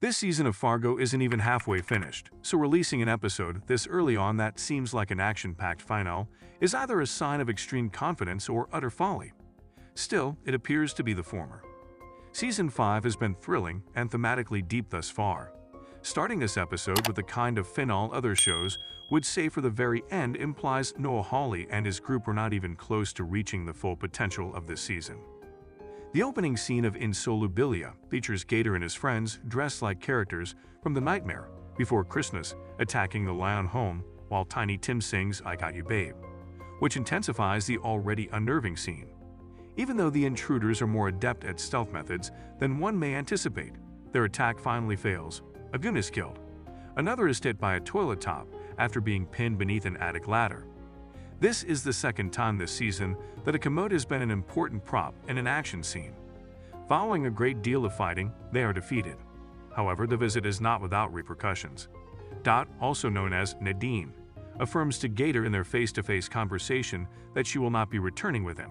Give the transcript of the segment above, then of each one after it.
This season of Fargo isn't even halfway finished, so releasing an episode this early on that seems like an action-packed finale is either a sign of extreme confidence or utter folly. Still, it appears to be the former. Season 5 has been thrilling and thematically deep thus far. Starting this episode with the kind of finale other shows would say for the very end implies Noah Hawley and his group are not even close to reaching the full potential of this season. The opening scene of Insolubilia features Gator and his friends dressed like characters from The Nightmare Before Christmas attacking the Lion home while Tiny Tim sings I Got You Babe, which intensifies the already unnerving scene. Even though the intruders are more adept at stealth methods than one may anticipate, their attack finally fails. A goon is killed. Another is hit by a toilet top after being pinned beneath an attic ladder. This is the second time this season that a commode has been an important prop in an action scene. Following a great deal of fighting, they are defeated. However, the visit is not without repercussions. Dot, also known as Nadine, affirms to Gator in their face-to-face conversation that she will not be returning with him.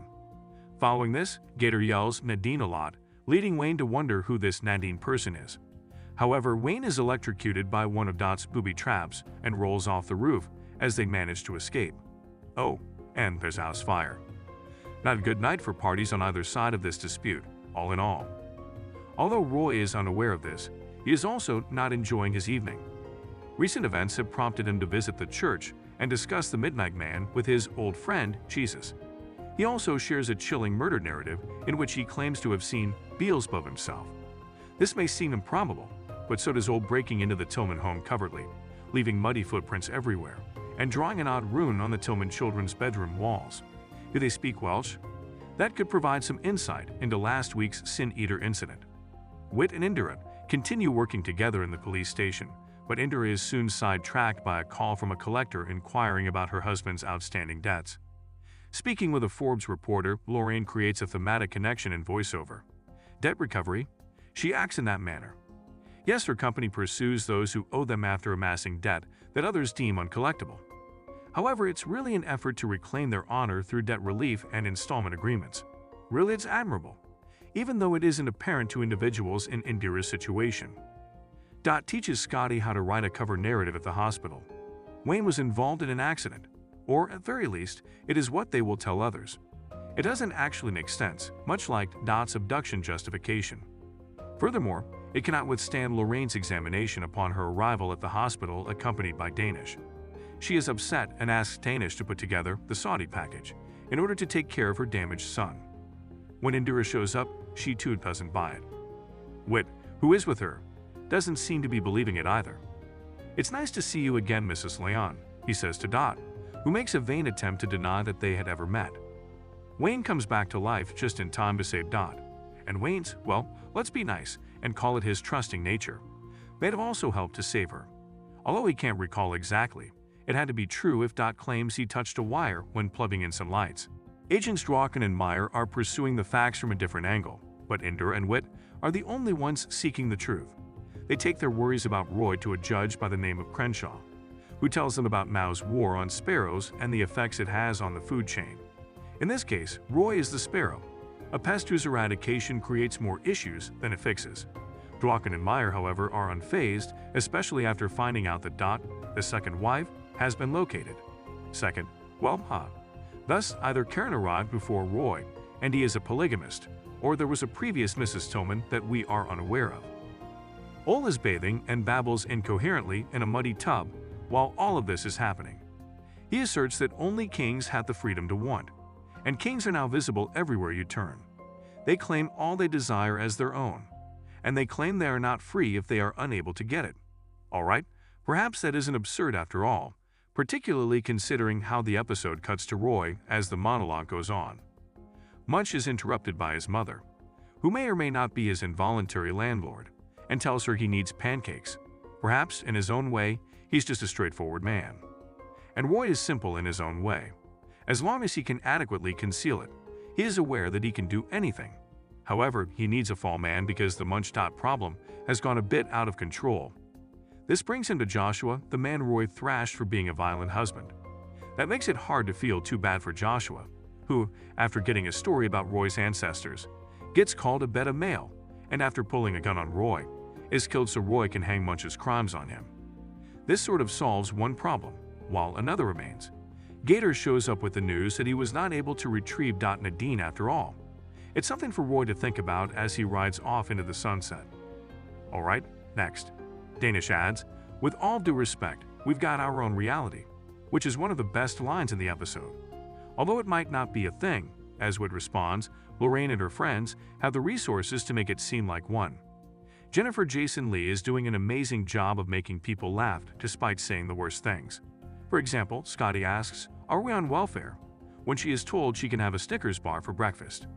Following this, Gator yells Nadine a lot, leading Wayne to wonder who this Nadine person is. However, Wayne is electrocuted by one of Dot's booby traps and rolls off the roof as they manage to escape. Oh, and there's house fire. Not a good night for parties on either side of this dispute, all in all. Although Roy is unaware of this, he is also not enjoying his evening. Recent events have prompted him to visit the church and discuss the Midnight Man with his old friend, Jesus. He also shares a chilling murder narrative in which he claims to have seen Beelzebub himself. This may seem improbable, but so does old breaking into the Tillman home covertly, leaving muddy footprints everywhere, and drawing an odd rune on the Tillman children's bedroom walls. Do they speak Welsh? That could provide some insight into last week's Sin Eater incident. Whit and Indira continue working together in the police station, but Indira is soon sidetracked by a call from a collector inquiring about her husband's outstanding debts. Speaking with a Forbes reporter, Lorraine creates a thematic connection in voiceover. Debt recovery? She acts in that manner. Yes, her company pursues those who owe them after amassing debt that others deem uncollectible. However, it's really an effort to reclaim their honor through debt relief and installment agreements. Really, it's admirable, even though it isn't apparent to individuals in Indira's situation. Dot teaches Scotty how to write a cover narrative at the hospital. Wayne was involved in an accident, or at very least, it is what they will tell others. It doesn't actually make sense, much like Dot's abduction justification. Furthermore, it cannot withstand Lorraine's examination upon her arrival at the hospital accompanied by Danish. She is upset and asks Danish to put together the Saudi package in order to take care of her damaged son. When Indira shows up, she too doesn't buy it. Whit, who is with her, doesn't seem to be believing it either. "It's nice to see you again, Mrs. Leon," he says to Dot, who makes a vain attempt to deny that they had ever met. Wayne comes back to life just in time to save Dot, and Wayne's, well, let's be nice and call it his trusting nature, may have also helped to save her. Although he can't recall exactly, it had to be true if Dot claims he touched a wire when plugging in some lights. Agents Drawkin and Meyer are pursuing the facts from a different angle, but Indira and Whit are the only ones seeking the truth. They take their worries about Roy to a judge by the name of Crenshaw, who tells them about Mao's war on sparrows and the effects it has on the food chain. In this case, Roy is the sparrow, a pest whose eradication creates more issues than it fixes. Drawkin and Meyer, however, are unfazed, especially after finding out that Dot, the second wife, has been located. Second, Thus, either Karen arrived before Roy, and he is a polygamist, or there was a previous Mrs. Tillman that we are unaware of. Ole is bathing and babbles incoherently in a muddy tub while all of this is happening. He asserts that only kings have the freedom to want, and kings are now visible everywhere you turn. They claim all they desire as their own, and they claim they are not free if they are unable to get it. All right, perhaps that isn't absurd after all, particularly considering how the episode cuts to Roy as the monologue goes on. Much is interrupted by his mother, who may or may not be his involuntary landlord, and tells her he needs pancakes. Perhaps, in his own way, he's just a straightforward man. And Roy is simple in his own way. As long as he can adequately conceal it, he is aware that he can do anything. However, he needs a fall man because the munch-dot problem has gone a bit out of control. This brings him to Joshua, the man Roy thrashed for being a violent husband. That makes it hard to feel too bad for Joshua, who, after getting a story about Roy's ancestors, gets called a beta male, and after pulling a gun on Roy, is killed so Roy can hang Munch's crimes on him. This sort of solves one problem, while another remains. Gator shows up with the news that he was not able to retrieve Nadine after all. It's something for Roy to think about as he rides off into the sunset. Alright, next. Danish adds, "With all due respect, we've got our own reality," which is one of the best lines in the episode. Although it might not be a thing, as Wood responds, Lorraine and her friends have the resources to make it seem like one. Jennifer Jason Leigh is doing an amazing job of making people laugh despite saying the worst things. For example, Scotty asks, "Are we on welfare?" when she is told she can have a Snickers bar for breakfast.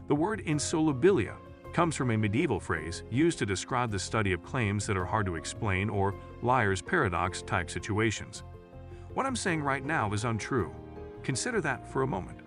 The word insolubilia comes from a medieval phrase used to describe the study of claims that are hard to explain or liar's paradox type situations. What I'm saying right now is untrue. Consider that for a moment.